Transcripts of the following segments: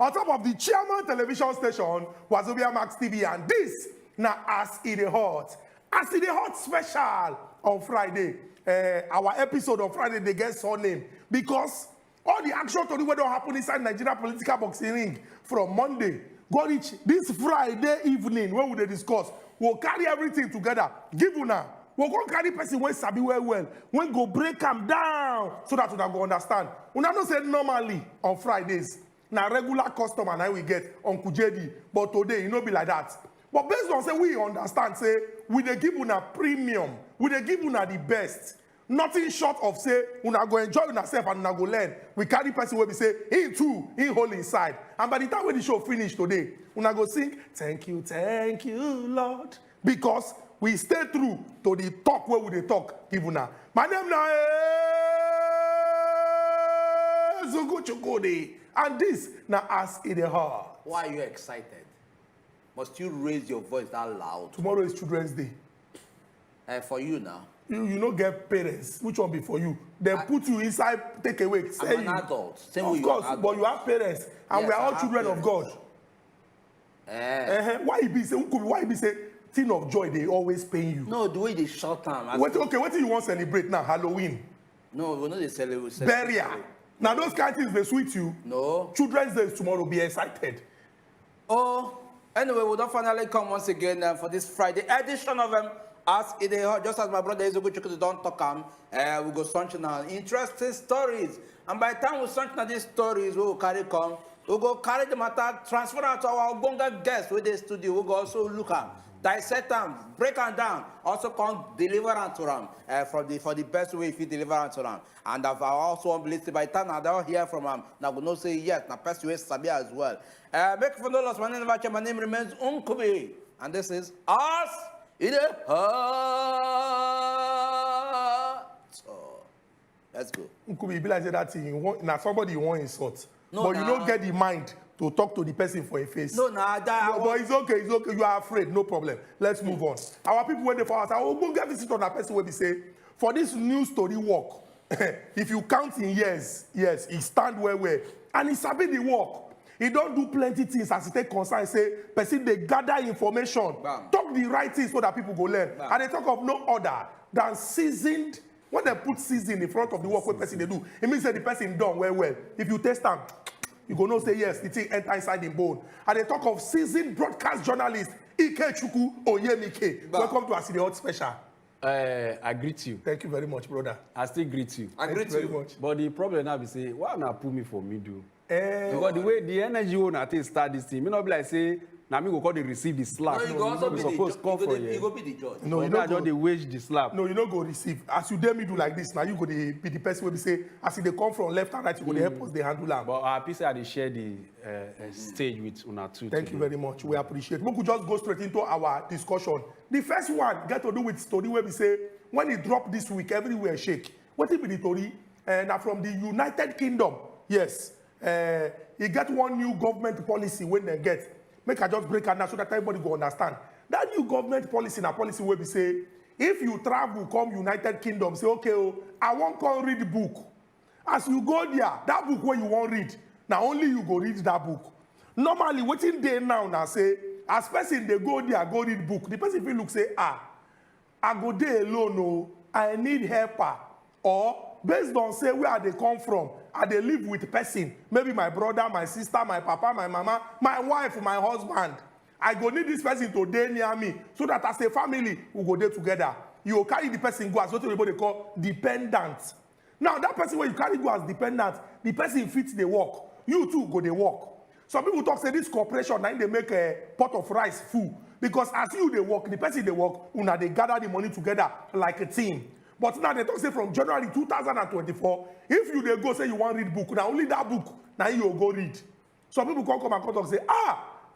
on top of the chairman television station, wazobiamax TV, and this now As E Dey Hot. As E Dey Hot special on Friday. Our episode on Friday, they get surname because all the action to do what don't happen inside Nigeria political boxing ring from Monday go reach this Friday evening when we dey discuss. We'll carry everything together. Give una. We'll go carry person when sabi well. When go break them down so that una go understand. Una no say normally on Fridays. Now regular customer now we get Uncle JD. But today, it no be like that. But based on say we understand, say we dey give una premium. We dey give una the best. Nothing short of say una go enjoy yourself and una go learn. We carry person where we say in two, in whole inside. And by the time when the show finish today, una go sing thank you, Lord, because we stay true to the talk where we dey talk. Give una. My name na Zuguchukudi, and this na As E Dey Hot. Why are you excited? Must you raise your voice that loud? Tomorrow is Children's Day. For you now. You don't get parents. Which one be for you? They put you inside, take away. I'm an adult. Same of course, but you have parents, and yes, we are all children of God. Why you be say? Why you be say? Thing of joy, they always pain you. No, the way they short term. Okay, what do you want to celebrate now? Halloween. No, we know they celebrate. Burial. Now those kind of things they sweet you. No. Children's Day is tomorrow. Be excited. Oh, anyway, we'll finally come once again for this Friday edition of As E Dey Hot. Just as my brother is a good chicken, don't talk we go searching now interesting stories. And by the time we search now these stories, we will carry come. We'll go carry the matter, transfer them to our Bonga guests with the studio. We'll go also look at, dissect them, break them down, also come deliver them to them for the best way if you deliver them to them. And I've also unbelievable by the time I don't hear from them, now we not say yes, now person way Sabia as well. Make for no loss, my name remains Unkubi, and this is As E Dey Hot. So, let's go. Unkubi, be like that thing. You want, now somebody you want insult. No, but you don't get the mind to talk to the person for a face. No, but it's okay, it's okay. You are afraid, no problem. Let's move on. Our people when they for us, I will get visit on that person where we say, for this new story work, if you count in years, yes, he stand well. And he sabi the work. He don't do plenty things as he take concern, say, person they gather information, talk the right things so that people go learn. And they talk of no other than seasoned. When they put season in front of the work, what person they do, it means that the person done well. If you test them, you go no say yes, the thing enter inside the bone. And they talk of seasoned broadcast journalist, Ike Chuku Oyemike. Welcome to As E Dey Hot special. I greet you. Thank you very much, brother. I still greet you. I greet you very much. But the problem now be say, why not put me for middle? Because the way the energy one I think start this thing, me not be like say, now me go call the receive the slap. No, you go also be the judge. You go be the judge. No, you don't just wage the slap. No, you don't go receive. As you dare me do like this, now you go be the person where we say, as they come from left and right, you go help us, they handle them. But I appreciate they share the stage with Una too. Thank you very much. We appreciate it. We could just go straight into our discussion. The first one get to do with story where we say, when it dropped this week, everywhere shake. What will be the story? Now from the United Kingdom, yes. You get one new government policy when they get. Make I just break it down so that everybody go understand. That new government policy na policy where we say, if you travel come United Kingdom, say, okay, oh, I won't come read the book. As you go there, that book where you won't read, now only you go read that book. Normally, waiting day now say, as person they go there, go read book. The person will look say, I go there alone, no, I need helper. Or based on say where they come from, I they live with person, maybe my brother, my sister, my papa, my mama, my wife, my husband. I go need this person to day near me, so that as a family, we go there together. You will carry the person go as what they call dependent. Now that person where you carry go as dependent, the person fits the work. You too go the work. Some people talk say this corporation, now they make a pot of rice full. Because as you they work, the person they work, una they gather the money together like a team. But now they talk say from January 2024, if you they go say you want read book, now only that book, now you go read. Some people come and talk say,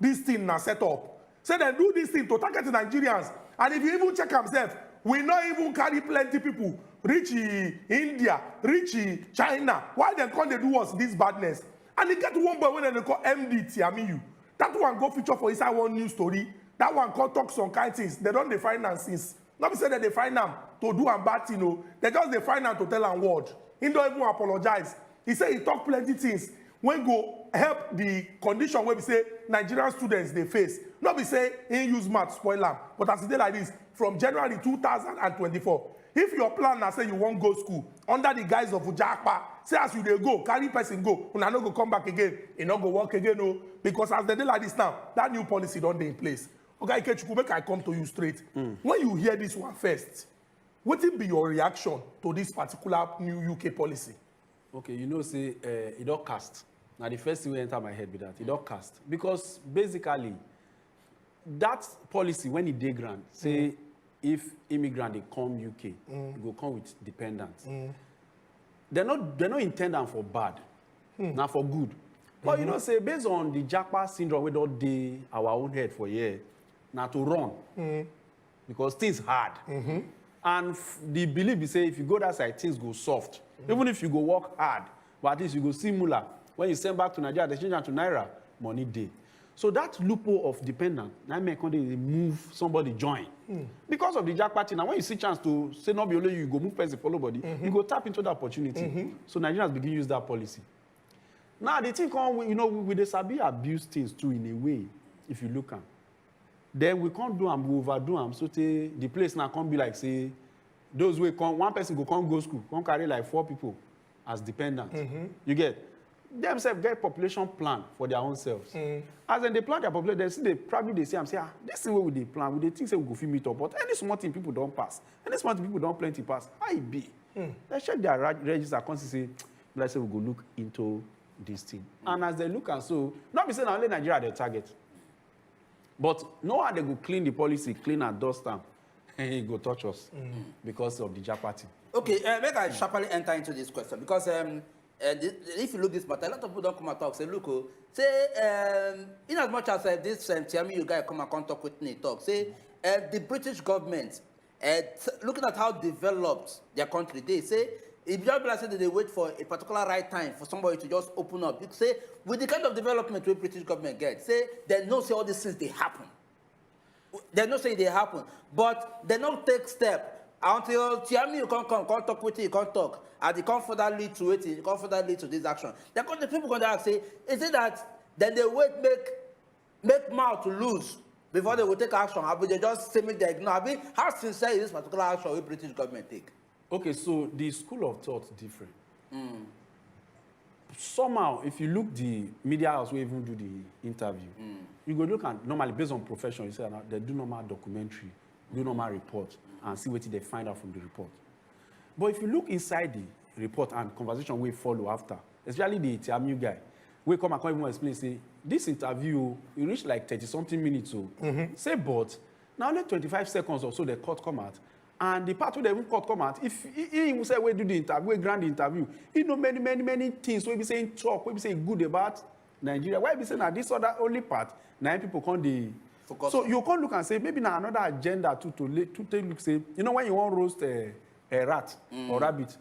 this thing now set up. Say they do this thing to target the Nigerians. And if you even check themselves, we not even carry plenty people. Reach India, reach China. Why they come they do us this badness? And they get one boy when they call MD Tiamiyu. That one go feature for inside one news story. That one call talk some kind of things. They don't define them since. Not be say that they find them to do and bad thing, no. They just define them to tell them word. He don't even apologize. He said he talk plenty things. when go help the condition where we say Nigerian students they face. Not be say he use math spoil am, but as e dey like this, from January 2024, if your plan na say you won't go school under the guise of Ujakpa, say as you dey go, carry person go, una no go come back again, e no go work again, no, because as they dey like this now, that new policy don't dey in place. Okay, Ikechukwu, make I come to you straight. When you hear this one first, what will be your reaction to this particular new UK policy? Okay, you know, say it don't cast. Now the first thing will enter my head with that, it don't cast. Because basically, that policy, when it dey grant, say if immigrant they come UK, it go come with dependents. They're not intended for bad, not for good. But you know, say based on the Japa syndrome, we don't dey our own head for a year, now to run. Because things hard. And the belief is say if you go that side, things go soft. Even if you go work hard, but at least you go similar. When you send back to Nigeria, they change them to Naira, money day. So that loophole of dependent, now make they move somebody join. Because of the jackpot, now when you see chance to say not be only you go move person follow body, you go tap into that opportunity. So Nigerians begin to use that policy. Now the thing come, you know, with the sabi abuse things too in a way, if you look at. Then we can't do them, we overdo them. So the place now can't be like say, those way come, one person go school, come carry like 4 people as dependents. You get? Themselves get population plan for their own selves. As then they plan their population, they see they say, this is what they plan. We they think say we go fit meet up, but any small thing people don't pass, any small thing people don't plenty pass. How it be? They check their register, come say, let's say we go look into this thing. And as they look and so, not be saying only Nigeria they target, but no how they go clean the policy, clean and dust them, and he go touch us because of the Japati. Okay, make I sharply enter into this question because. If you look this matter, a lot of people don't come and talk. Say, look, in as much as this Tiami, you guys come and talk with me, talk. Say, the British government, looking at how developed their country, they say, if you say that they wait for a particular right time for somebody to just open up, you say, with the kind of development the British government gets, say, they know say all these things they happen. They know say they happen, but they don't take step. Until Tiami you can't talk with you can't talk, and they can't further lead to it, it can't further lead to this action. Then the people going to ask, say, is it that then they wait make mouth to lose before they will take action? Or they just say make they ignore? How sincere is this particular action will British government take? Okay, so the school of thought is different. Somehow, if you look the media house, we even do the interview, you go look at normally based on profession, you say they do normal documentary, do normal report, and see what they find out from the report. But if you look inside the report and conversation we follow after, especially the TMU guy, we come and even explain, say, this interview, it reached like 30-something minutes. So, say, but now only 25 seconds or so the court come out. And the part where the court come out, if he will say, we do the interview, we grant the interview, he know many things. We be saying talk, we be saying good about Nigeria. Why be saying that this other only part, now people can't the focus. So you can't look and say, maybe now another agenda to take look, say, you know, when you want to roast a rat or rabbit,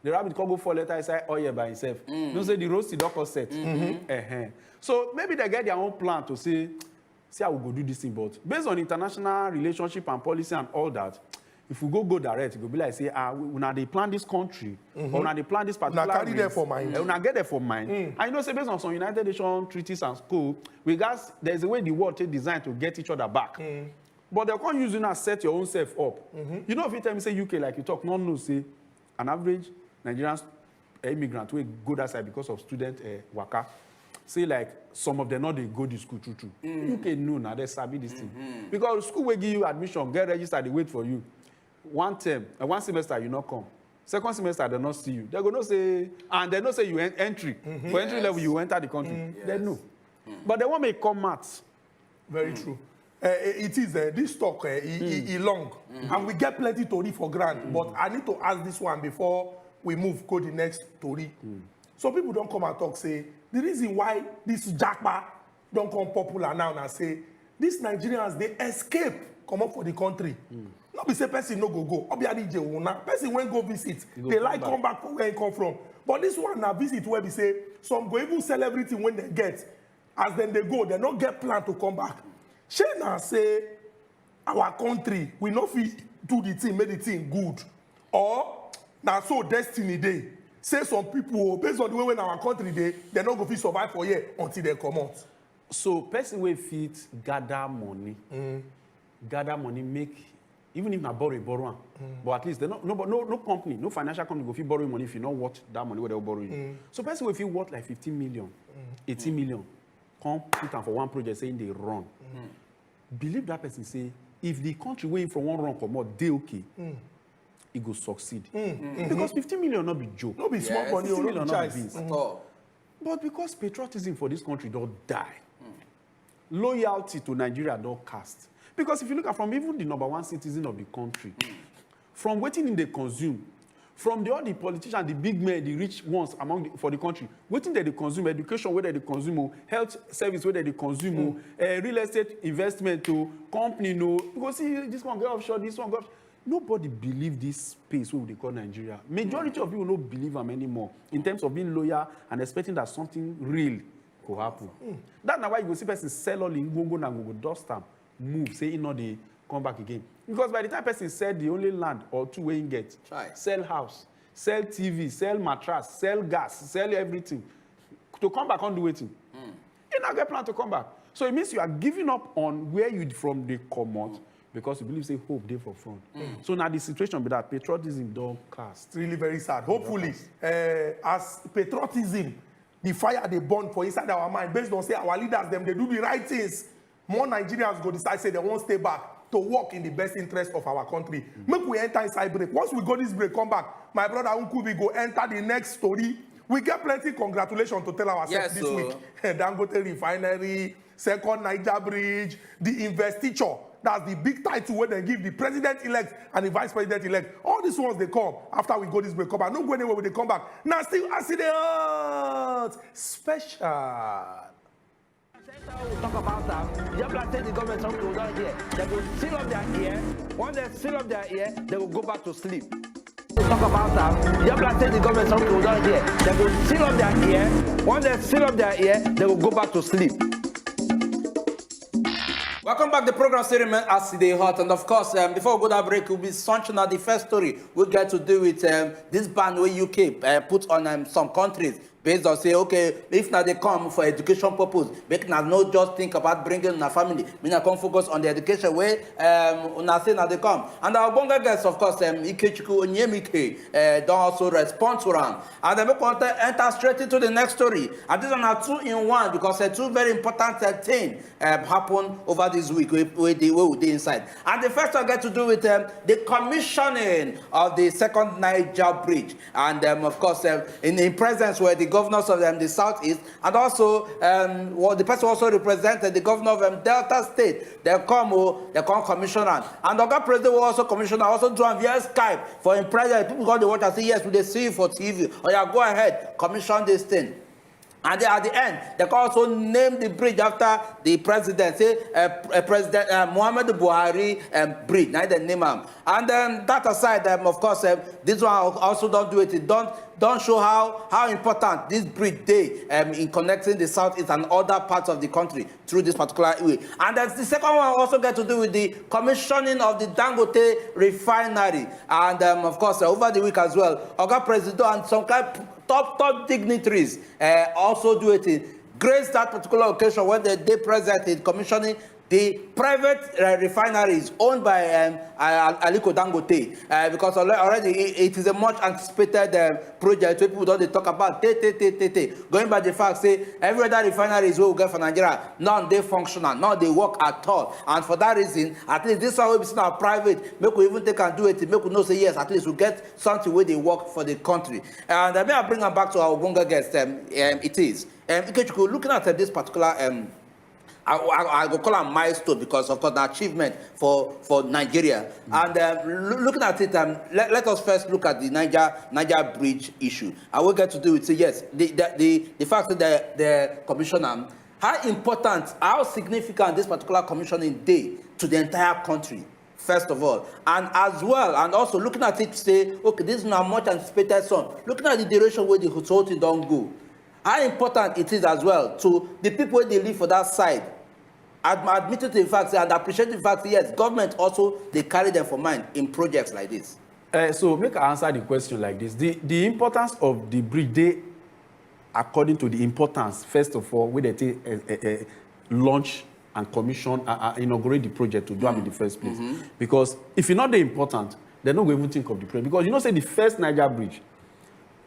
the rabbit can go for letter inside oil by himself. You know, say the roast is not set. So maybe they get their own plan to say I will go do this thing, but based on international relationship and policy and all that, if we go direct, it will be like say, now they plan this country, or now they plan this particular. Now carry there for mine. Now get there for mine. And you know, say based on some United Nations treaties and scope, there's a way the world is designed to get each other back. But they can't use you now set your own self up. You know, if you tell me say UK like you talk, no, say an average Nigerian immigrant will go that side because of student worker. Say like some of them not they go to school true. UK no, now they sabi this thing. Because school will give you admission, get registered, they wait for you. One term, one semester you not come. Second semester they not see you. They go no say, and they not say you entry. For entry level you enter the country. They know. But they want me come maths. Very true. It is this talk long, and we get plenty to read for grant. But I need to ask this one before we move go the next story. So people don't come and talk say the reason why this Japa don't come popular now and say these Nigerians they escape come up for the country. Not be say person no go. Person when go visit, they like come back from where he come from. But this one now visit where we say some go even sell everything when they get. As then they go, they not get plan to come back. She now say our country we not fit do the thing, make the thing good. Or now so destiny day. say some people, based on the way in our country, they not go fit survive for year until they come out. So person wey fit gather money, make, even if na borrow am, but at least no company, no financial company go fit borrow money if you not worth that money where they borrow you. So person wey fit worth like 15 million, 18 million, come put am for one project saying they run. Believe that person say, if the country wey from one run comot dey okay, it go succeed. Because 15 million not be joke. No be small money, 15 no million be not be choice. beans. But because patriotism for this country don't die, loyalty to Nigeria don't cast. Because if you look at from even the #1 citizen of the country, from waiting in the consume, from all the politicians, the big men, the rich ones for the country, waiting that they consume, education whether they consume, health service whether they consume, real estate investment, company, because see this one go offshore, this one go offshore. Nobody believe this space what they call Nigeria. Majority of people don't believe them anymore in terms of being loyal and expecting that something real could happen. That's why you go see person sell all in go and go dust them, move, say they come back again. Because by the time person sell the only land or two way in get, sell house, sell TV, sell mattress, sell gas, sell everything, to come back on the waiting. You not get plan to come back. So it means you are giving up on where you from the come out because you believe say hope there for front. So now the situation with that patriotism don't cast. Really very sad. Hopefully, as patriotism, the fire they burn for inside our mind, based on say our leaders, they do the right things. More Nigerians go decide say they won't stay back to work in the best interest of our country. Make we enter inside break. Once we go this break, come back. My brother Unkubi go enter the next story. We get plenty congratulations to tell ourselves this week. Dangote Refinery, Second Niger Bridge, the investiture. That's the big title where they give the president-elect and the vice president-elect. All these ones they come after we go this break. Come back. No go anywhere when they come back. Now still As E Dey Hot special. We'll talk about that. Just like the government something down here. They will seal up their ear. Once they seal up their ear, they will go back to sleep. We'll talk about that. Just like the government something down here. They will seal up their ear. Once they seal up their ear, they will go back to sleep. Welcome back. The program still remains As E Dey Hot, and of course, before we go that break, we'll be launching out the first story. We'll get to do with this ban where UK put on some countries. Based on say, okay, if now they come for education purpose, make now not just think about bringing a family. We now come focus on the education way. Now say now they come. And our bonga guests, of course, Ikechuku Onyemike, don't also respond to them. And then we want to enter straight into the next story. And this one are 2-in-1 because two very important things happen over this week where they inside. And the first one get to do with the commissioning of the Second Niger Bridge. And of course, in presence where the governors of the southeast, and also the person also represented the governor of Delta State. They come commissioner, and the president will also commissioner, also do on via Skype for in presence. People go to watch and say yes, we they see you for TV, or you go ahead commission this thing. And at the end, they can also name the bridge after the president, say President Muhammad Buhari bridge. Now they name him. And then that aside, of course, this one also don't do it. Don't show how important this bridge is in connecting the southeast and other parts of the country through this particular way. And that's the second one also get to do with the commissioning of the Dangote Refinery. And of course, over the week as well, Oga President and some kind of top dignitaries also do it in grace that particular occasion when they present in commissioning the private refineries owned by Aliko Dangote, because already it is a much anticipated project where people don't talk about going by the fact say every other refinery is what we get for Nigeria, none they functional, none they work at all, and for that reason, at least this one will be seen our private, make we even take and do it, make we know say yes, at least we get something where they work for the country. And may I bring them back to our Bonga guest, it is. Looking at this particular I go call it a milestone because of course the achievement for Nigeria. And looking at it, let us first look at the Niger Bridge issue. I will get to do it. Say yes, the fact that the commissioner, how important, how significant this particular commissioning day to the entire country. First of all, and as well, and also looking at it, say, okay, this is not much anticipated son. Looking at the duration where the whole thing don't go. How important it is as well to the people who they live for that side. Admitted to the fact and appreciate the fact, yes, government also, they carry them for mind in projects like this. So make I answer the question like this. The importance of the bridge, they, according to the importance, first of all, when they launch and commission, inaugurate the project to do them in the first place. Because if it's not that important, they're not going to even think of the project. Because you know, say the first Niger Bridge,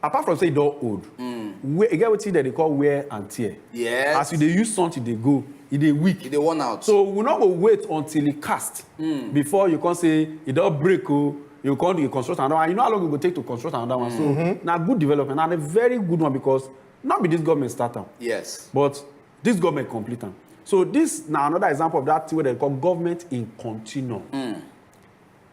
apart from say it's all old, you get what that they call wear and tear. Yes. As they use something, they go, they weak. They worn out. So we're not going to wait until it cast before you can say it don't break. You can't construct another one. You know how long it will take to construct another one. So now good development and a very good one because not be this government start them. Yes. But this government complete them. So this now another example of that thing where they call government in continuum.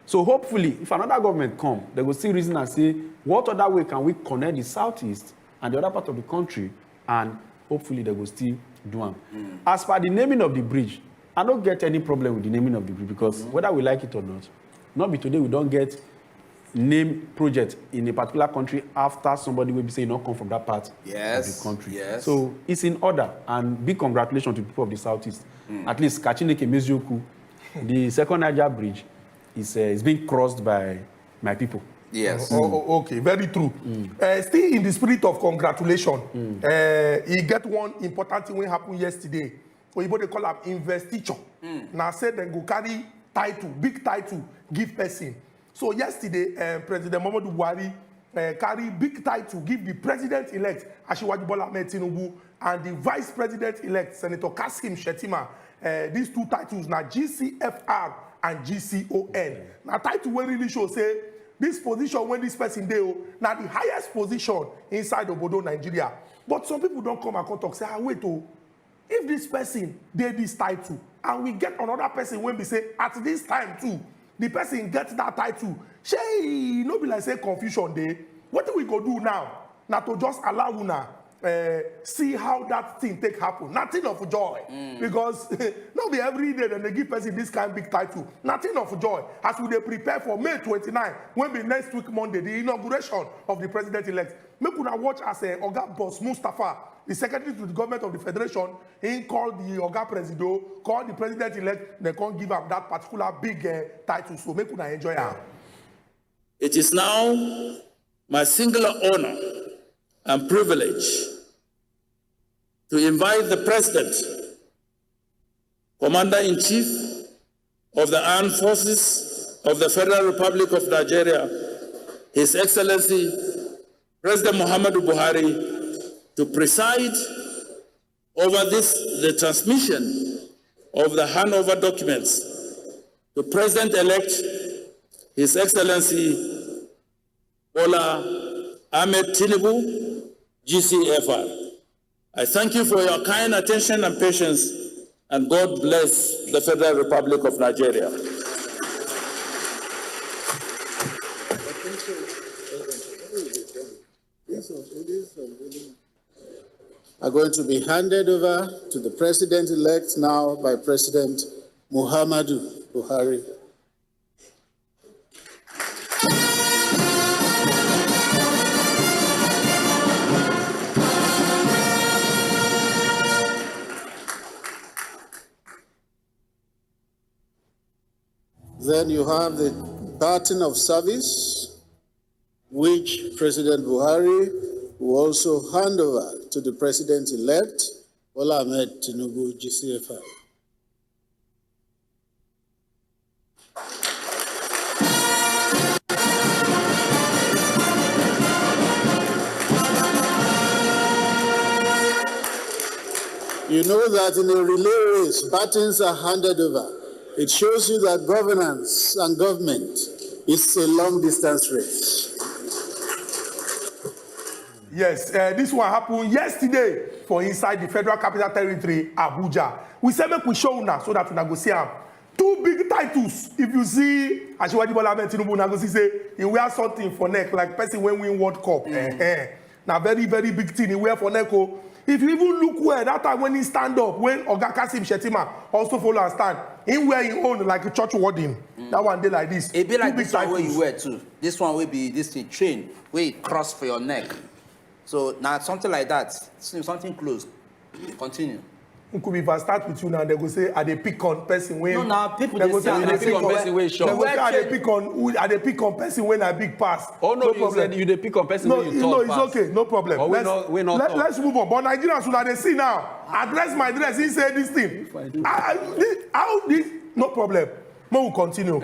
So hopefully, if another government come, they will see reason and say, what other way can we connect the southeast and the other part of the country, and hopefully they will still do them. As for the naming of the bridge, I don't get any problem with the naming of the bridge because whether we like it or not be today we don't get name project in a particular country after somebody will be saying not come from that part of the country. Yes. So it's in order, and big congratulations to the people of the southeast. At least Kachineke Mezioku, the Second Niger Bridge, is being crossed by my people. Yes. Okay, very true. Still in the spirit of congratulation, he get one important thing when happened yesterday. Oyibo they call am investiture. Now said they go carry title, big title, give person. So yesterday, President Muhammadu Buhari carry big title, give the president-elect Asiwaju Bola Ahmed Tinubu and the vice president-elect Senator Kasim Shettima. These two titles now GCFR and GCON. Now title wey really show say this position when this person dey now the highest position inside Obodo Nigeria. But some people don't come and come talk say, wait if this person dey this title and we get another person when we say at this time too, the person gets that title, shey no be like say confusion dey. What do we go do now? Now to just allow una see how that thing take happen. Nothing of joy. Because not be every day that they give person this kind of big title. Nothing of joy. As we prepare for May 29, when be next week Monday, the inauguration of the president-elect. Make una watch as Oga Boss Mustafa, the secretary to the government of the federation, he called the Oga Presido, called the president-elect, they can't give him that particular big title. So make una enjoy it. It is now my singular honor and privilege to invite the President, Commander-in-Chief of the Armed Forces of the Federal Republic of Nigeria, His Excellency President Muhammadu Buhari, to preside over the transmission of the handover documents to President-elect His Excellency Bola Ahmed Tinubu, GCFR. I thank you for your kind attention and patience, and God bless the Federal Republic of Nigeria. Are going to be handed over to the President-elect now by President Muhammadu Buhari. Then you have the baton of service, which President Buhari will also hand over to the President-elect, Bola Ahmed Tinubu, GCFR. You know that in a relay race, batons are handed over. It shows you that governance and government is a long-distance race. Yes, this one happened yesterday for inside the Federal Capital Territory, Abuja. We said make we show now so that we go see them. Two big titles. If you see Asiwaju Bola Ahmed Tinubu, na go see say he wear something for neck like person when win World Cup. Now very very big thing he wear for neck. If you even look where that time when he stand up, when Oga Kasim Shettima also follow and stand, he wear his own like a church wording. That one day like this. It be like this one where you wear too. This one will be this thing chain where it cross for your neck. So now something like that, something close. Continue. If I start with you now, they go say, "Are they pick on person when?" No, now people they they go say, say, they pick on person wey short. They go say, "Are they pick on person when I big pass?" Oh no, you problem. said you dey pick on person No, wey you no, talk it's pass. okay, no problem. Or we not talk. Let's move on. But Nigerians, so they see now, address my dress, he say this thing. How this? No problem. We will continue.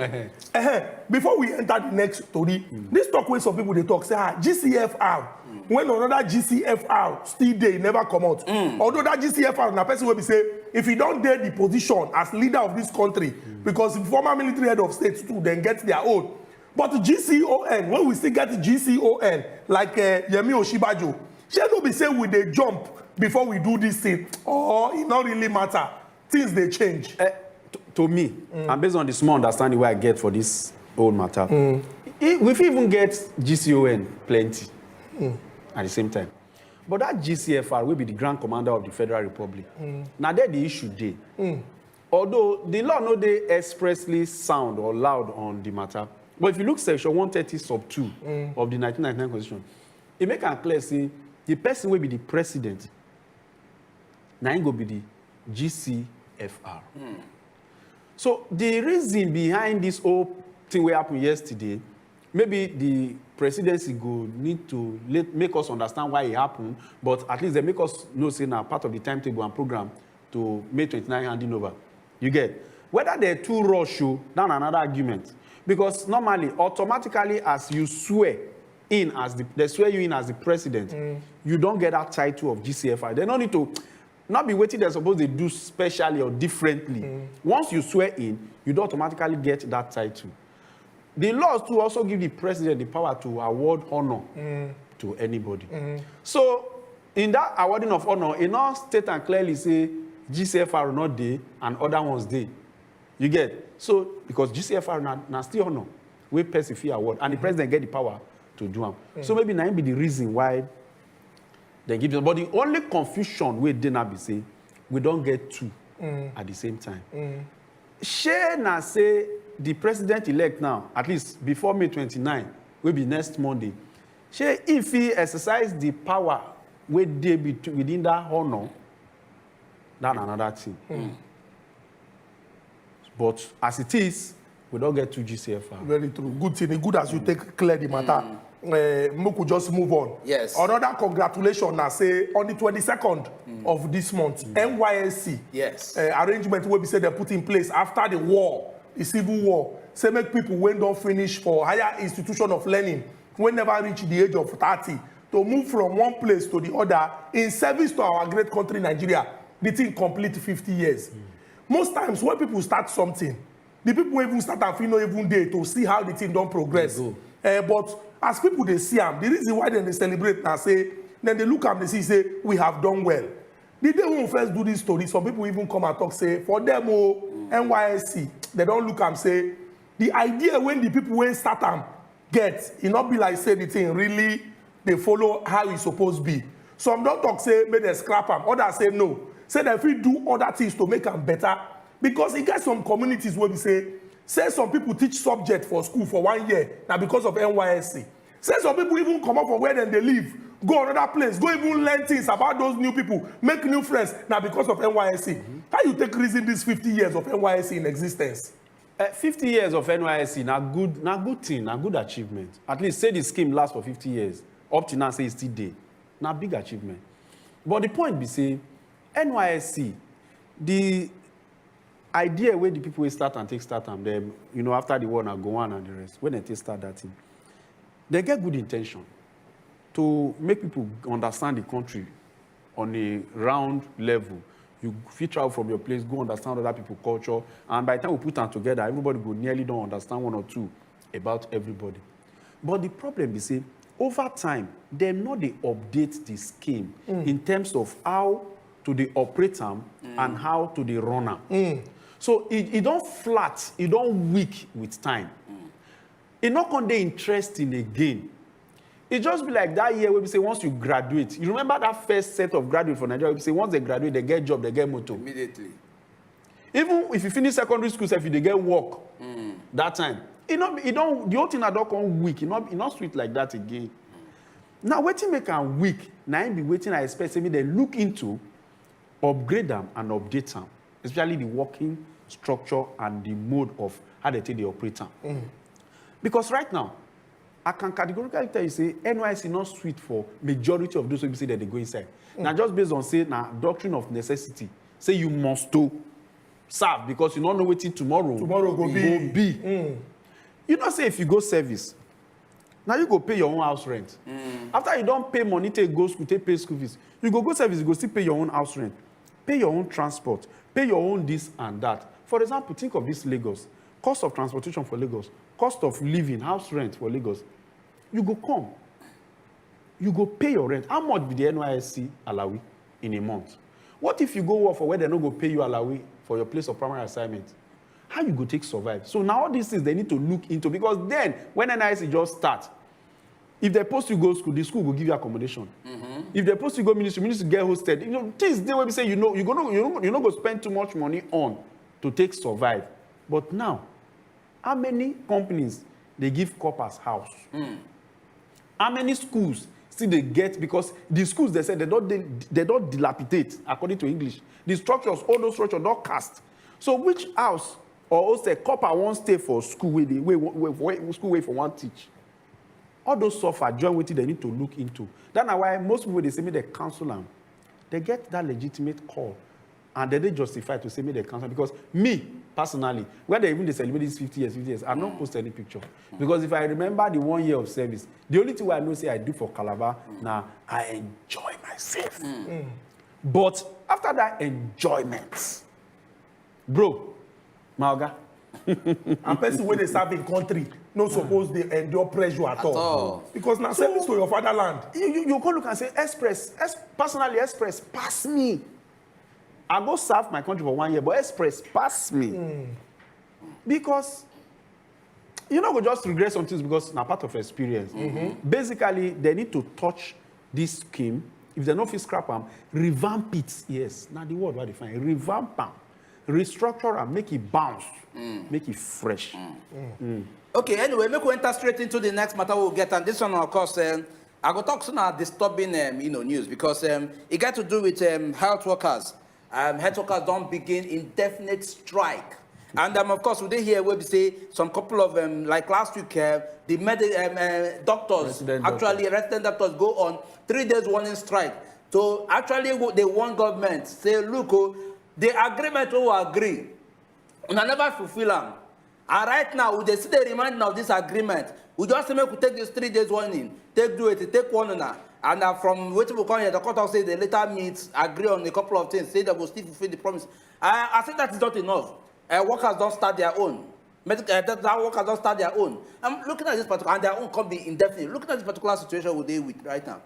Before we enter the next story, this talk where some people they talk say, GCFR. When another GCFR still there, never come out. Although that GCFR, na person will be say, if you don't dare the position as leader of this country, because the former military head of state too, then get their own. But GCON, when we still get GCON, like Yemi Oshibajo, she don't be saying we they jump before we do this thing, or it not really matter. Things they change. To me, and based on the small understanding where I get for this whole matter, we even get GCON plenty at the same time. But that GCFR will be the Grand Commander of the Federal Republic. Now that the issue day. Although the law no they expressly sound or loud on the matter. But if you look section 130 sub 2 of the 1999 Constitution, it make it clear say the person will be the president. Now he go be the GCFR. So the reason behind this whole thing we happened yesterday, maybe the presidency go need to make us understand why it happened, but at least they make us know say now part of the timetable and program to May 29 handing over. You get? Whether they're too rush, that's another argument. Because normally, automatically, as you swear in as they swear you in as the president, you don't get that title of GCFR. They don't need to not be waiting they're supposed to do specially or differently. Once you swear in, you don't automatically get that title. The laws too also give the president the power to award honor to anybody. So, in that awarding of honor, it now state and clearly say GCFR will not day and other ones day. You get? So, because GCFR now still honor, we persevere award, and the president get the power to do them. So maybe that be the reason why they give them. But the only confusion we did not be say, we don't get two at the same time. Share now say the president-elect now, at least before May 29, will be next Monday. Share if he exercise the power we they be within that honor, that's another thing. But as it is, we don't get two GCFR. Very true. Good thing. Good as you take clear the matter. We could just move on. Yes. Another congratulations, I say, on the 22nd of this month, NYSC. Yes. Arrangement will be said they put in place after the war, the civil war. Say make people when don't finish for higher institution of learning, when never reach the age of 30, to move from one place to the other in service to our great country, Nigeria. The thing complete 50 years. Most times when people start something, the people even start and feel no even day to see how the thing don't progress. But as people they see them, the reason why they celebrate now say, then they look at them, they say, we have done well. The day when we first do this story, some people even come and talk, say, for them, NYSC, they don't look and say, the idea when the people when start them get, it not be like say the thing really, they follow how it's supposed to be. Some don't talk, say, may they scrap them. Others say no. Say that if we do other things to make them better, because it gets some communities where we say some people teach subject for school for 1 year, now because of NYSC. Say some people even come up from where then they live, go another place, go even learn things about those new people, make new friends, now because of NYSC. How you take reason these 50 years of NYSC in existence? 50 years of NYSC, na good thing, na good achievement. At least say the scheme lasts for 50 years. Up to now, say it's still there. Na big achievement. But the point be say, NYSC, the idea where the people will start and them, after the war, now go on and the rest, when they start that thing, they get good intention to make people understand the country on a round level. You fit travel from your place, go understand other people's culture, and by the time we put them together, everybody go nearly don't understand one or two about everybody. But the problem is, say, over time, they know they update the scheme in terms of how to the operate them and how to the runner. So it don't flat, it don't weak with time. It not going to be interesting again. It just be like that year where we say once you graduate, you remember that first set of graduates for Nigeria, we say once they graduate, they get job, they get motor. Immediately. Even if you finish secondary school, if they get work that time, the whole thing that don't come weak, it not sweet like that again. Now, waiting make them weak, now I be waiting, I expect me they look into upgrade them and update them, especially the working structure and the mode of how they take the operate them. Because right now, I can categorically tell you, say, NYSC not sweet for majority of those who say that they go inside. Now, just based on, say, now, doctrine of necessity, say you must to serve because you don't know what tomorrow go be. You know, say, if you go service, now you go pay your own house rent. After you don't pay money, take go school, take pay school fees, you go service, you go still pay your own house rent, pay your own transport, pay your own this and that. For example, think of this Lagos. Cost of transportation for Lagos, cost of living, house rent for Lagos. You go come. You go pay your rent. How much be the NYSC alawi in a month? What if you go work for where they don't go pay you alawi for your place of primary assignment? How you go take survive? So now all these things they need to look into, because then when NYSC just start, if they post you go school, the school will give you accommodation. If they post you go ministry get hosted. You know, things they will be say, you know, you're not go spend too much money on to take survive. But now, how many companies they give corpers house? How many schools still they get, because the schools they said they don't dilapidate according to English. The structures, all those structures don't cast. So which house or also copper won't stay for school where for one teach? All those suffer join with it they need to look into. That's why most people they say me they counsel them. They get that legitimate call. And then they justify to say me they cancel, because me personally, when they celebrate these 50 years, I don't post any picture. Because if I remember the 1 year of service, the only thing I know say I do for Calabar, now I enjoy myself. But after that enjoyment, bro, Malga, And person when they serve in country, not supposed they endure pressure at all. Because now service to your fatherland. You go look and say, personally, Express, pass me. I go serve my country for 1 year, but Express, pass me. Because, you know, go just regret some things because now part of experience. Basically, they need to touch this scheme. If they don't feel scrap them, revamp it. Yes, now the word what they find. Revamp them. Restructure and make it bounce. Make it fresh. Okay, anyway, make we enter straight into the next matter we'll get. And this one, of course, I go talk soon about disturbing news, because it got to do with health workers. Health workers don't begin indefinite strike. And of course, we did hear where we say some couple of like last week, the doctors, resident doctors go on 3 days warning strike. So actually, they want government say, look, the agreement will agree, and I never fulfill them. And right now, we see the remainder of this agreement. We just say, we take this 3 days warning, take 1 now. And from what we call here, the court say they later meet, agree on a couple of things, say they will still fulfill the promise. I think that is not enough. Workers don't start their own. Workers don't start their own. I'm looking at this particular, and their own can be indefinite. Looking at this particular situation we deal with right now.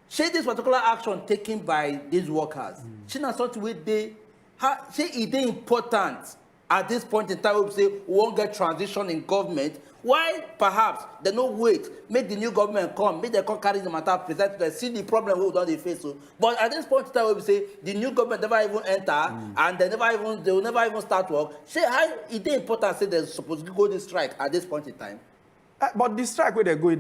Say this particular action taken by these workers, she not something where they, say it is important at this point in time. We say we won't get transition in government. Why perhaps they no wait, make the new government come, make them come carry the matter, present to them, see the problem we don't face. So, but at this point in time, we say the new government never even enter, and they will never even start work. Say how it is important. Say they're supposed to go this strike at this point in time. But the strike where they go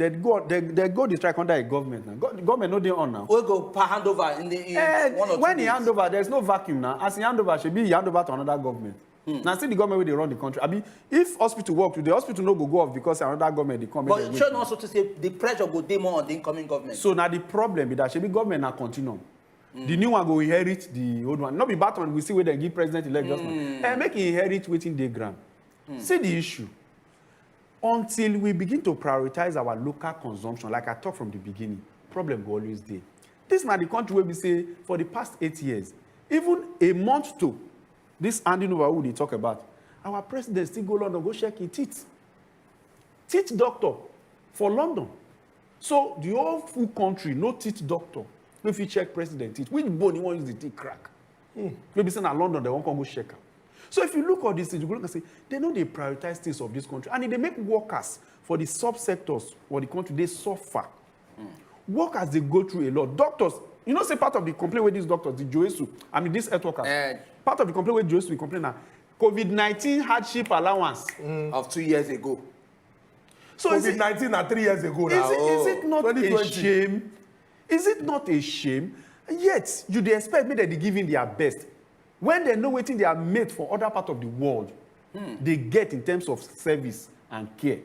the strike under a government now. Government no dey on now. We go per handover in one or 2 when days. he hand over, there's no vacuum now. As he hand over, should be he hand over to another government. Now see the government where they run the country. I mean, if hospital work, the hospital no go off because another government they come. But sure also to say the pressure go dey more on the incoming government. So now the problem is that should be government now continue. The new one go inherit the old one. Not be bad one. We see where they give president elect just now. And make it inherit waiting the ground. See the issue. Until we begin to prioritize our local consumption, like I talked from the beginning, problem will always there. This is not the country where we say for the past 8 years, even a month to this handing over who they talk about, our president still go London, go check his teeth. Teeth doctor for London. So the whole full country, no teeth doctor. If you check president teeth, which bone you want use the teeth crack? Maybe say in London, they won't come go check out. So if you look at these things, you go look and say, they know they prioritize things of this country. And if they make workers for the subsectors for the country, they suffer. Workers, they go through a lot. Doctors, you know, say part of the complaint with these doctors, the Joesu, I mean, these health workers, part of the complaint with Joesu, we complain now, COVID-19 hardship allowance. Of 2 years ago. So COVID-19 3 years ago now. Is it not 2020. a shame? Is it not a shame? Yet, you dey expect me that they give in their best. When they know wetin they are made for other part of the world, they get in terms of service and care.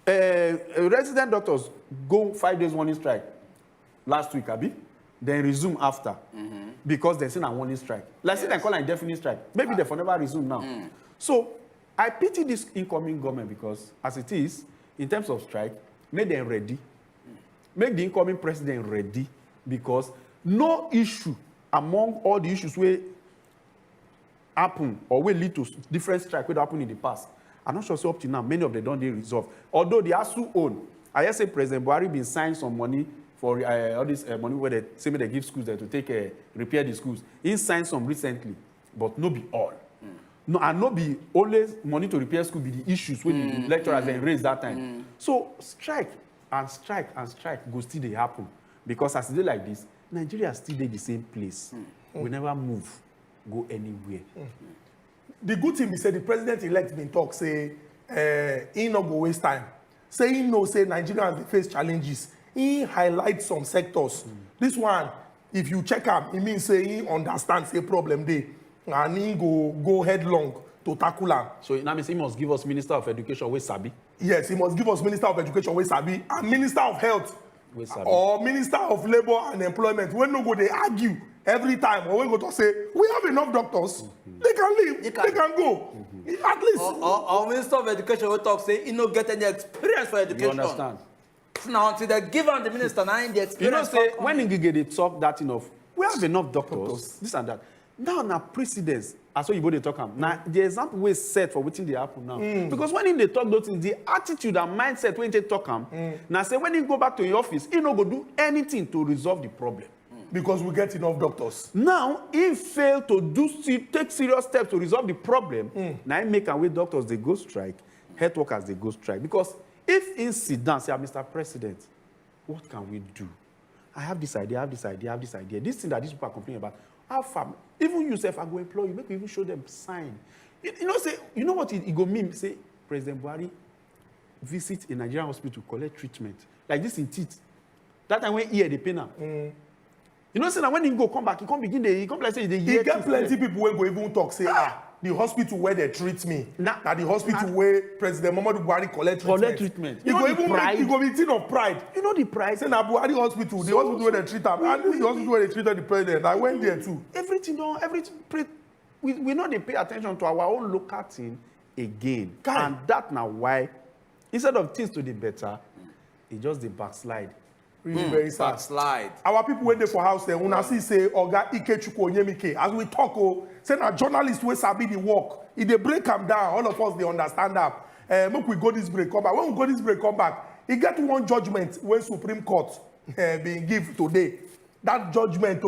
Resident doctors go 5 days warning strike last week, abi? Then resume after because they say a warning strike. Like say they call an indefinite strike. Maybe they for never resume now. So I pity this incoming government because as it is, in terms of strike, make them ready. Make the incoming president ready because no issue among all the issues wey happen or will lead to different strike wey happen in the past. I'm not sure say up to now many of them don't dey resolve. Although the ASU own, I hear say President Buhari been sign some money for all this money where they say they give schools there to take repair the schools. He signed some recently, but no be all. No, and no be always money to repair school be the issues when the lecturers then raise that time. So strike and strike and strike go still dey happen because as e dey like this, Nigeria still dey the same place. We never move, go anywhere. The good thing be say the president-elect been talk say he no go waste time. Say he know say Nigerians dey face challenges. He highlight some sectors. This one, if you check am, e mean say he understand say problem dey and he go headlong to tackle am. So that means he must give us Minister of Education wey sabi. Yes, he must give us Minister of Education wey sabi and Minister of Health or Minister of Labour and Employment wey no go dey argue every time or wey go talk say we have enough doctors. They can leave, they can go. At least. Or Minister of Education will talk say he no get any experience for education. You understand? So now until they give on the minister now in the experience. You know say when Ngige dey talk that enough, we have enough doctors, this and that. Now precedence, as what you dey talk am. Now the example wey set for wetin dey happen now. Because when they talk those things, the attitude and mindset when they talk am, now say when he go back to your office, he no go do anything to resolve the problem. Because we get enough doctors. Now, he failed to take serious steps to resolve the problem. Now, he make our way doctors, they go strike, health workers, they go strike. Because if he sit down, say, Mr. President, what can we do? I have this idea, I have this idea, I have this idea. This thing that these people are complaining about, how far? Even yourself, I go employ you, make you even show them sign. You know what it go mean? Say, President Buhari visit a Nigerian hospital, collect treatment. Like this in teeth. That time when ear, they pain now. You know, say that when he go come back, he come like say they he get plenty people wey go even talk say the hospital where they treat me na the hospital where President Muhammadu Buhari collect treatment. He go even make, he go be thing of pride. You know the pride. Say na Buhari hospital, the hospital where they treat am, and this is the hospital where they treated the president. I went there too. We know they pay attention to our own local thing again, and that now why instead of things to the better, it just the backslide. Really very sad. Backslide. Our people wait there for house there. Una see say Oga Ikechukwu Onyemike. As we talk, say na journalist wey sabi the work. If they break am down, all of us they understand that. Make we go this break come back. When we go this break come back, he get one judgment when Supreme Court being give today. That judgment,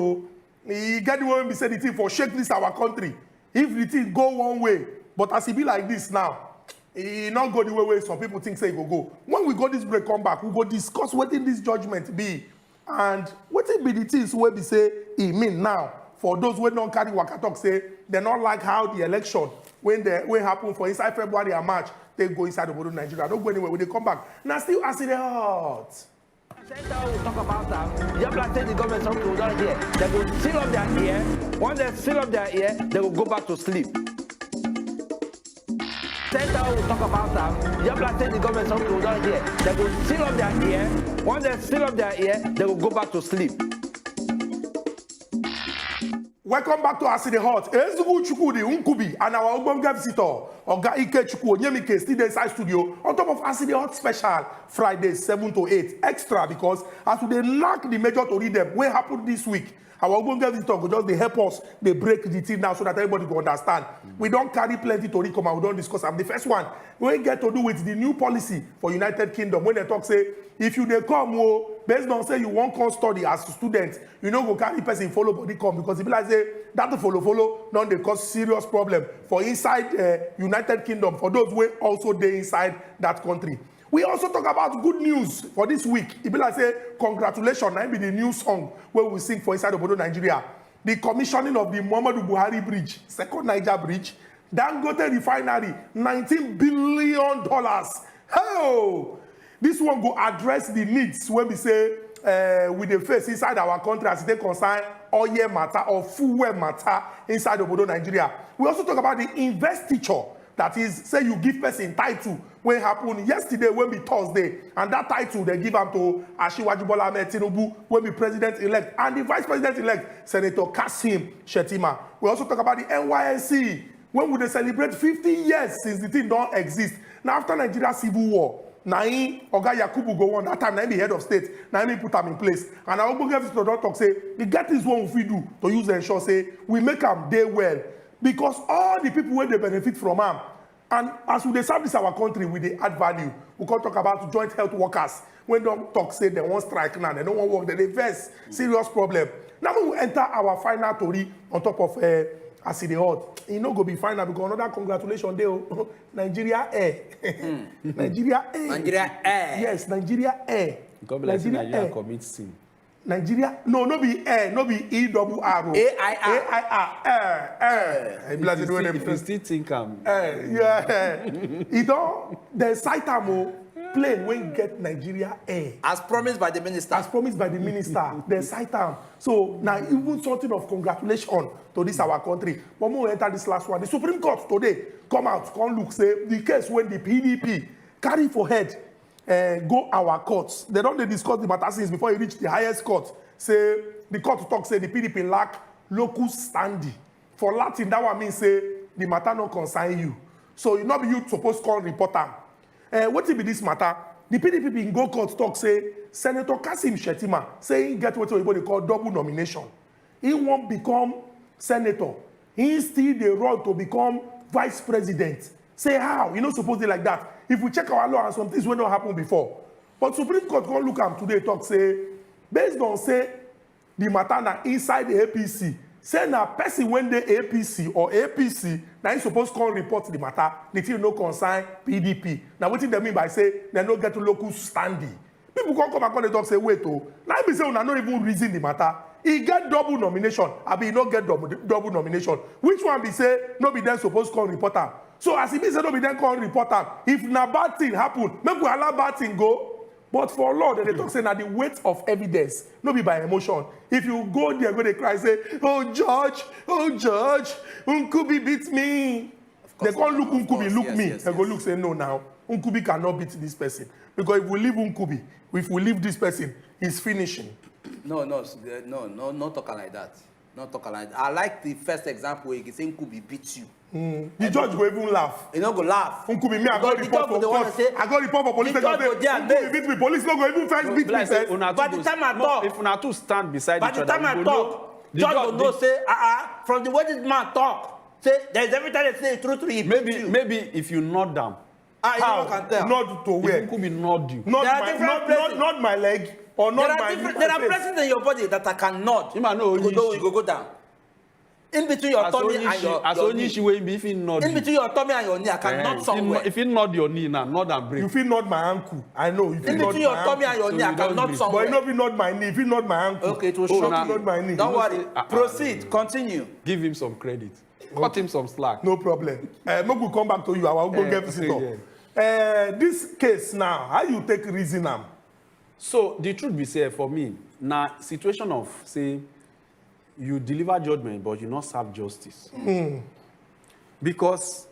he get the one be say the thing for shake this our country. If the thing go one way, but as it be like this now, e not go the way some people think say e go. When we go this break come back, we go discuss wetin this judgment be and wetin be the things wey be say e mean now for those wey don carry waka talk say they not like how the election when happen for inside February and March they go inside obodo Nigeria. Don't go anywhere when they come back. Now still as e dey hot. Center will talk about that. Just like say the government something will not hear. They will seal up their ear. Once they seal up their ear, they will go back to sleep. Center will talk about that. Just like say the government something will not hear. They will seal up their ear. Once they seal up their ear, they will go back to sleep. Welcome back to As E Dey Hot. Ezugwu Chukwudi Nkubi and our Ogbonge visitor, Oga Ikechukwu Onyemike, still inside studio on top of As E Dey Hot special Friday 7 to 8 extra because as we lack the major to read them, what happened this week? Our Ogbonge visitor go just they help us, they break the thing now so that everybody can understand. We don't carry plenty to read come and we don't discuss them. The first one, we get to do with the new policy for United Kingdom. When they talk say, if you dey come, based on say you won't come study as a student, you know go carry person follow body come because if you like say that follow, don't they cause serious problem for inside United Kingdom for those who also dey inside that country. We also talk about good news for this week. It be like say, congratulations, that be the new song where we sing for inside Obodo Nigeria. The commissioning of the Muhammadu Buhari Bridge, Second Niger Bridge, Dangote Refinery, $19 billion. Oh! This one go address the needs when we say we dey face inside our country as they concern oil matter or fuel matter inside obodo Nigeria. We also talk about the investiture, that is, say you give person title when happen yesterday, when be Thursday, and that title they give am to Asiwaju Bola Ahmed Tinubu, when be president-elect, and the vice president-elect, Senator Kasim Shettima. We also talk about the NYSC, when we dey celebrate 50 years since the thing don't exist. Now after Nigeria Civil War, Naim Oga Yakubu go on that time, Naim be head of state, Naim put am in place. And I will give to don't talk say, the get this one we do to use the ensure say we make am day well. Because all the people where they benefit from am. And as we establish our country with the add value, we can talk about joint health workers. When they talk say they won't strike now, they don't want to work, they face serious problem. Now we enter our final story on top of As E Dey Hot. It no go be final because another congratulations there. Nigeria Air. Nigeria Air. Nigeria Air. Yes, Nigeria Air. Nigeria commits sin. Nigeria, no be air, no be E-double-R. A-I-R. Air. If you still think yeah. You know, the Saitamo plane when get Nigeria Air. As promised by the minister. As promised by the minister, the Saitam. So now even something of congratulations to this our country. But we enter this last one. The Supreme Court today come out, come look, say the case when the PDP carry for head. Go our courts. They don't discuss the matter since before you reach the highest court. Say the court talk say the PDP lack locus standi. For Latin, that one means say the matter no concern you. So you not be you supposed to call report am. What be this matter? The PDP in go court talk say Senator Kasim Shettima say he get what they call double nomination. He won't become senator. He still the run to become vice president. Say how? You not supposed to like that. If we check our law and some things will not happen before. But Supreme Court can look at today talk say, based on say the matter na inside the APC, say na person when the APC or APC, now you supposed to report the matter, the thing no concern PDP. Now what do they mean by say they no get to local standing? People can come and talk say, wait, oh, now be say una not even reason the matter. He get double nomination, I be no get double nomination. Which one be say no be then supposed to report am? So as it be said, no be then call reporter. If na bad thing happen, make we allow bad thing go. But for law, they talk say na the weight of evidence, no be by emotion. If you go there, go they cry say, oh Judge, Nkubi beat me. They can't look Nkubi, look me. They go look say no now. Nkubi cannot beat this person because if we leave Nkubi, if we leave this person, he's finishing. No, not talking like that. Not talking like that. I like the first example where you say Nkubi beats you. The judge go even laugh. You know go laugh. Nkubi, me, I got report for court. I got report for police. Nkubi beat me. Police no go even first beat me. By the time I talk, if una two stand beside each other, by the time I talk, judge will know say, from the way this man talk, say there's every time they say truth. Maybe if you nod down. How? Can tell. Nod to where? Nkubi nod you. Not my leg or not my face. There are places in your body that I can nod. You might know you go down. In between your tummy and your knee. If you nod in between your tummy and your knee, I can nod somewhere. If you nod your knee now, nod and break. You feel nod my ankle. I know. In between your tummy and your knee, I can nod somewhere. But you know, nod my knee. If you nod my ankle. Okay, it will shock you. Nod my knee. Don't worry. Proceed. Continue. Give him some credit. Cut him some slack. No problem. Maybe we'll come back to you. I will go get visitor. This case now, how you take reason am? So the truth be said, for me, now situation of say you deliver judgment but you not serve justice. Because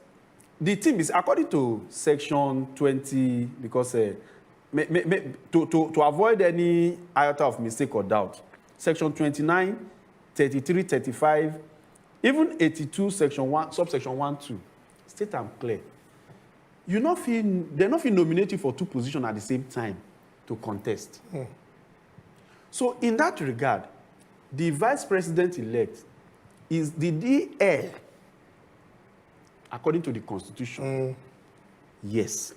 the thing is, according to section 20, because to avoid any iota of mistake or doubt, section 29, 33, 35, even 82, section 1, subsection 1, 2, state and clear. They're not feel nominate you for two positions at the same time to contest. So in that regard, the vice president-elect is the heir, according to the constitution. Yes.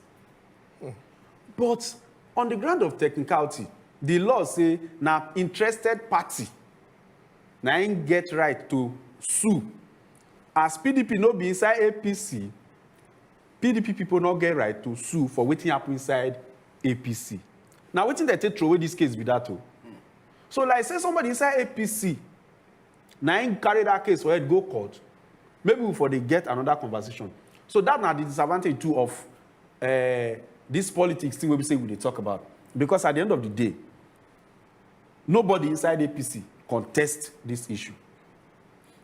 But on the ground of technicality, the law say now interested party now ain't get right to sue. As PDP no be inside APC, PDP people not get right to sue for wetin happen inside APC. Now wetin they take throw away this case with that too. So like say somebody inside APC, now ain't carry that case for it go court. Maybe before they get another conversation. So that's not the disadvantage too of this politics thing we say we talk about. Because at the end of the day, nobody inside APC contest this issue.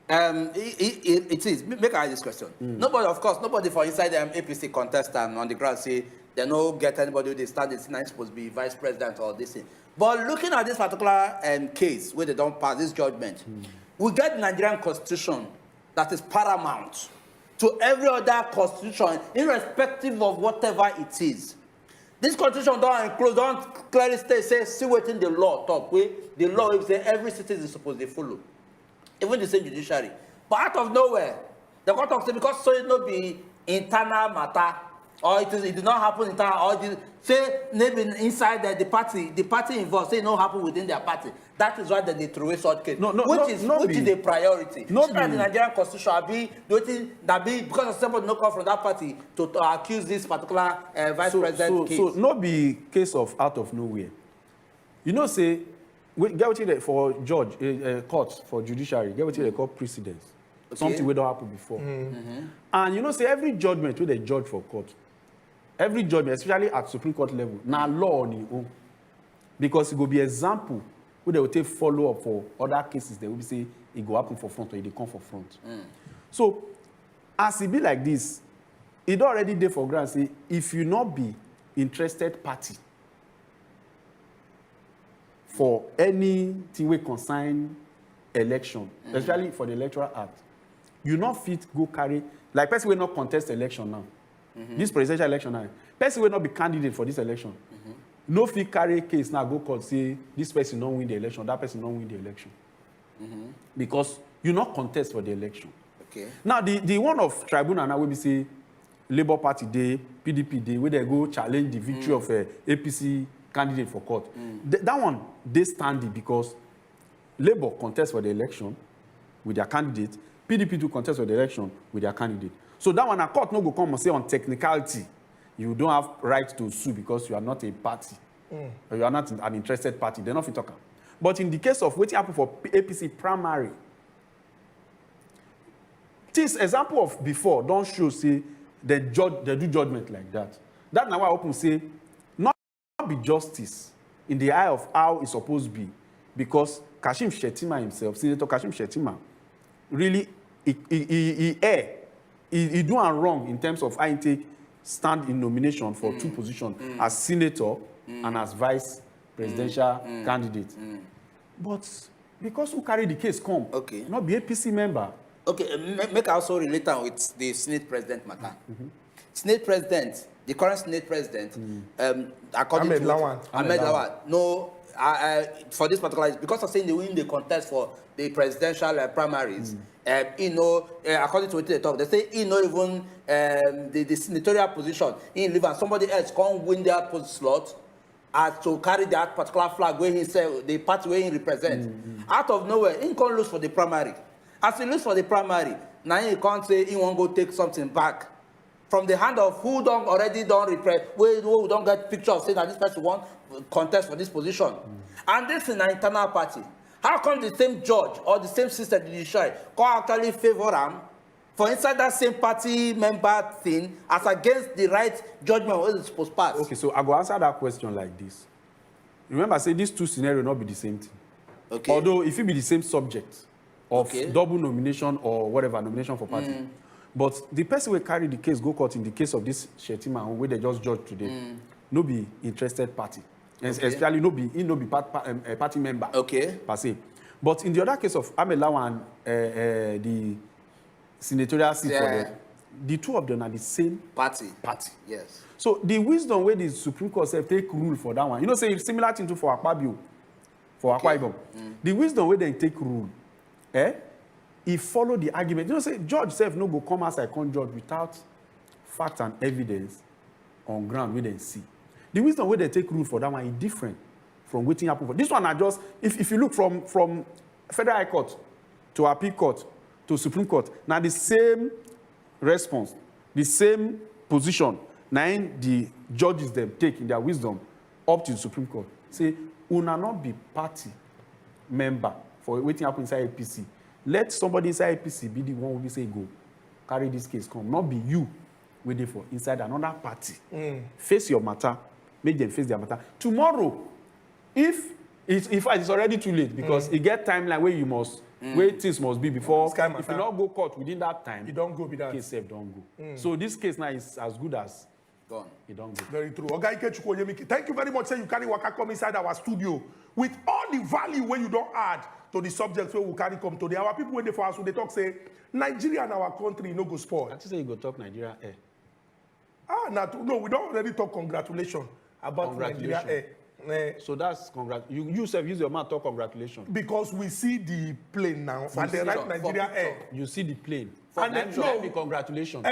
It is. Make I ask this question. Nobody, of course, nobody for inside the APC contest and on the ground say they don't get anybody who they start this not supposed to be vice president or this thing. But looking at this particular case where they don't pass this judgment, we get the Nigerian constitution that is paramount to every other constitution, irrespective of whatever it is. This constitution don't clearly say see within the law talk where the law is say every citizen is supposed to follow. Even the same judiciary. But out of nowhere, the court of say because so it not be internal matter, or it did not happen internal, or it say maybe inside the party involved, say it not happen within their party. That is why they throw away such case. Which is the priority. Not the Nigerian constitution be because of somebody not come from that party to accuse this particular vice president case. So not be case of out of nowhere. You know, say we get what you for judge, court for judiciary, get what you call precedence. Okay. Something we don't happen before. And you know, say every judgment where they judge for court, every judgment, especially at Supreme Court level, now law on the own. Because it will be example where they will take follow up for other cases, they will say it go happen for front or it come for front. So as it be like this, it already there for granted say if you not be interested party for anything we concern election, especially for the Electoral Act, you not fit go carry, like person will not contest election now. This presidential election now, person will not be candidate for this election. No fit carry case now go court say this person don't win the election, that person don't win the election. Because you not contest for the election. Okay. Now the one of tribunal now will be say Labour Party day, PDP day, where they go challenge the victory of APC candidate for court. That one, they standing because Labour contest for the election with their candidate, PDP to contest for the election with their candidate. So that one, a court no go come and say on technicality, you don't have right to sue because you are not a party. Or you are not an interested party. They're not fit talking. But in the case of what happened for APC primary, this example of before don't show say they do judgment like that. That now I open say not be justice in the eye of how it's supposed to be, because Kashim Shettima himself, Senator Kashim Shettima, really he do wrong in terms of how he take stand in nomination for two positions as senator and as vice presidential candidate. But because who carry the case come, not be APC member. Okay, make also relate with the Senate president matter. Senate president, the current Senate president, according Ahmed to Lawan. Ahmed Lawan, no, for this particular, because of saying they win the contest for the presidential primaries, you know, according to what they talk, they say he not even the senatorial position, he leave and somebody else can't win that post slot to carry that particular flag where he say the party where he represents. Out of nowhere, he can't lose for the primary. As he lose for the primary, now he can't say he won't go take something back from the hand of who don't already don't represent, who don't get picture of saying that this person won't contest for this position. And this is an internal party. How come the same judge or the same system judiciary can actually favor him for inside that same party member thing as against the right judgment what is supposed to pass? Okay, so I go answer that question like this. Remember, I say these two scenarios not be the same thing. Okay. Although if it be the same subject of double nomination or whatever nomination for party. But the person will carry the case go court in the case of this Shettima where they just judged today, no be interested party. Especially no be party member. Okay. Per se. But in the other case of Ahmed Lawan, the senatorial seat for them, the two of them are the same party. Yes. So the wisdom where the Supreme Court say take rule for that one, you know, say it's similar thing to for Akpabio, for Akwa Ibom. The wisdom where they take rule, he follow the argument. You know, say judge self no go come as I can't judge without fact and evidence on ground where they see. The wisdom where they take rule for that one is different from waiting happen for this one. Are just if you look from Federal High Court to Appeal Court to Supreme Court, now the same response, the same position. Now the judges them take in their wisdom up to the Supreme Court. Say, una not be party member for waiting happen inside APC. Let somebody inside APC be the one who be say go carry this case come. Not be you waiting for inside another party. Face your matter. Make them face their matter. Tomorrow, if In fact, it's already too late because it get timeline where you must, where things must be before. If you not go court within that time, You don't go with that. case safe don't go. So this case now is as good as Gone. it don't go. Very true. Oga Ikechukwu Onyemike, thank you very much. Say you carry waka come inside our studio with all the value when you don't add to the subjects where we carry come today. Our people when they for us, when they talk say Nigeria and our country no go spoil. I just say you go talk Nigeria air. No, we don't already talk congratulations about Nigeria Air. So that's you yourself use your mouth talk congratulations. Because we see the plane now and they write Nigeria Air. You see the plane. And then, no, be congratulations.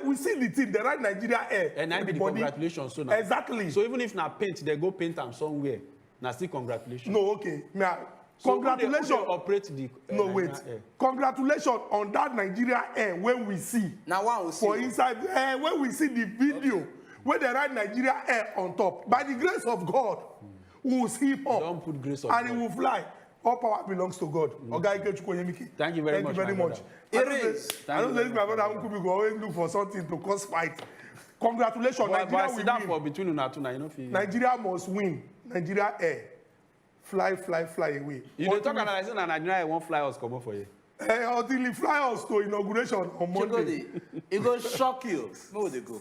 We see the thing, they write Nigeria Air. And I be the congratulations. So now. Exactly. So even if na paint, they go paint them somewhere. Now still congratulations. No, okay. Now, So congratulations. Who they operate the No, wait. Air? Congratulations on that Nigeria Air when we see. Now one will see. For inside, when we see the video, where they write Nigeria Air on top. By the grace of God, we will see him up. Don't put grace of and God. it will fly. All power belongs to God. Oga Ikechukwu Onyemike. Thank you very much, Thank you very my much. brother. I don't think my brother Uncle will always look for something to cause fight. Congratulations, But Nigeria sit will down win. for between una two now, you know. Nigeria must win. Nigeria Air. Fly, fly, fly away. You dey talk analyze na Nigeria won't fly us come up for you. Until he fly us to inauguration on Monday. It go shock you. Where would they go?